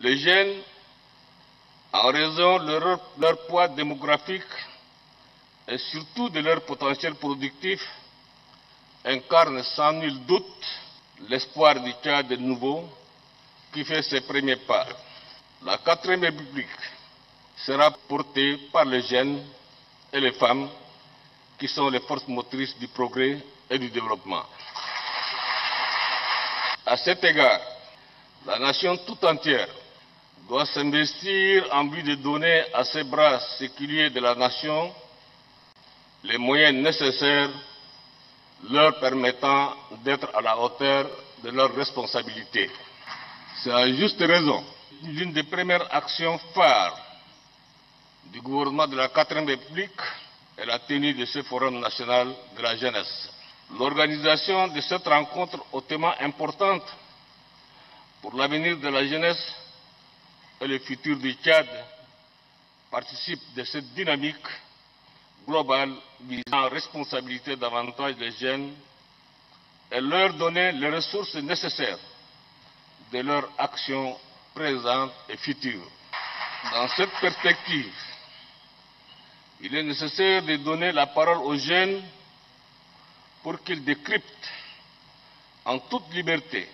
Les jeunes, en raison de leur poids démographique et surtout de leur potentiel productif, incarnent sans nul doute l'espoir du Tchad de nouveau qui fait ses premiers pas. La 4e République sera portée par les jeunes et les femmes qui sont les forces motrices du progrès et du développement. À cet égard, la nation tout entière doit s'investir en vue de donner à ces bras séculiers de la nation les moyens nécessaires leur permettant d'être à la hauteur de leurs responsabilités. C'est à juste raison l'une des premières actions phares du gouvernement de la 4e République est la tenue de ce Forum national de la jeunesse. L'organisation de cette rencontre hautement importante pour l'avenir de la jeunesse et le futur du Tchad participe de cette dynamique globale visant à responsabiliser davantage les jeunes et leur donner les ressources nécessaires de leur action présente et future. Dans cette perspective, il est nécessaire de donner la parole aux jeunes pour qu'ils décryptent en toute liberté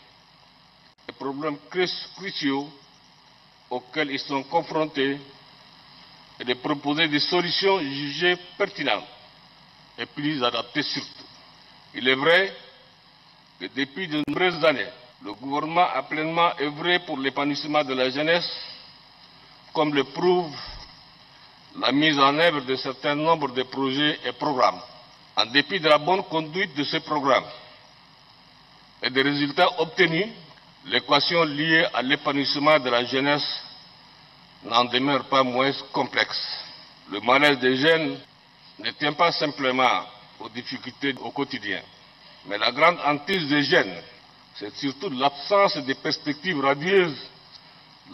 les problèmes cruciaux auxquels ils sont confrontés et de proposer des solutions jugées pertinentes et plus adaptées surtout. Il est vrai que depuis de nombreuses années, le gouvernement a pleinement œuvré pour l'épanouissement de la jeunesse, comme le prouve la mise en œuvre de certains nombres de projets et programmes. En dépit de la bonne conduite de ces programmes et des résultats obtenus, l'équation liée à l'épanouissement de la jeunesse n'en demeure pas moins complexe. Le malaise des jeunes ne tient pas simplement aux difficultés au quotidien, mais la grande hantise des jeunes, c'est surtout l'absence de perspectives radieuses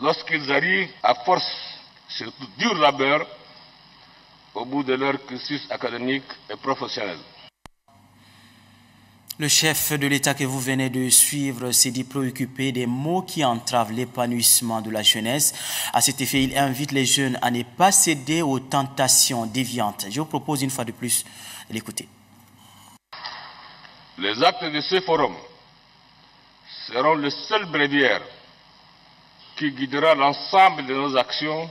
lorsqu'ils arrivent à force, surtout dur labeur, au bout de leur cursus académique et professionnel. Le chef de l'État que vous venez de suivre s'est dit préoccupé des maux qui entravent l'épanouissement de la jeunesse. À cet effet, il invite les jeunes à ne pas céder aux tentations déviantes. Je vous propose une fois de plus de l'écouter. Les actes de ce forum seront le seul bréviaire qui guidera l'ensemble de nos actions,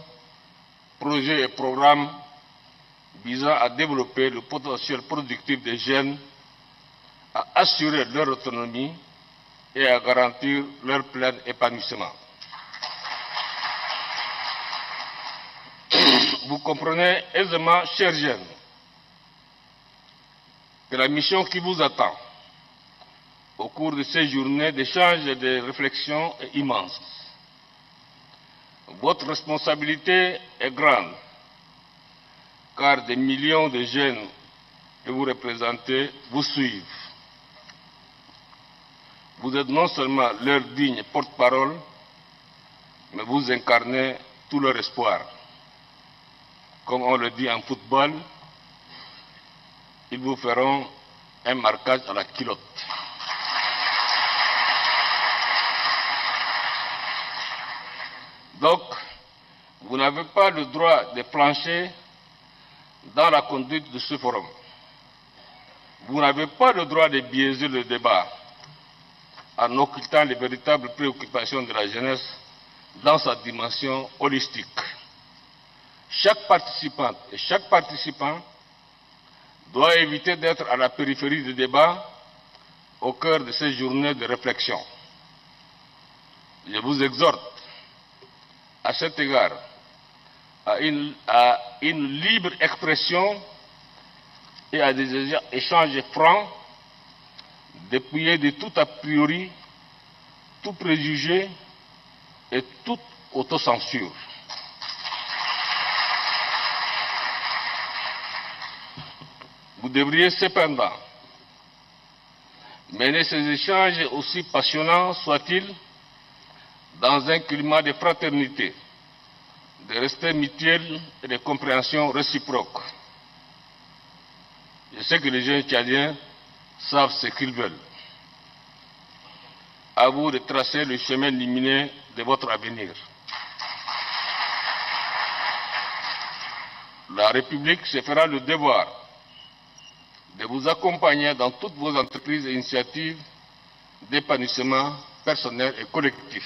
projets et programmes visant à développer le potentiel productif des jeunes, à assurer leur autonomie et à garantir leur plein épanouissement. Vous comprenez aisément, chers jeunes, que la mission qui vous attend au cours de ces journées d'échange et de réflexion est immense. Votre responsabilité est grande, car des millions de jeunes que vous représentez vous suivent. Vous êtes non seulement leur digne porte-parole, mais vous incarnez tout leur espoir. Comme on le dit en football, ils vous feront un marquage à la culotte. Donc, vous n'avez pas le droit de plancher dans la conduite de ce forum. Vous n'avez pas le droit de biaiser le débat en occultant les véritables préoccupations de la jeunesse dans sa dimension holistique. Chaque participante et chaque participant doit éviter d'être à la périphérie du débat au cœur de ces journées de réflexion. Je vous exhorte à cet égard à une libre expression et à des échanges francs, dépouillés de tout a priori, tout préjugé et toute autocensure. Vous devriez cependant mener ces échanges, aussi passionnants soient-ils, dans un climat de fraternité, de respect mutuel et de compréhension réciproque. Je sais que les jeunes Tchadiens savent ce qu'ils veulent. À vous de tracer le chemin lumineux de votre avenir. la République se fera le devoir de vous accompagner dans toutes vos entreprises et initiatives d'épanouissement personnel et collectif.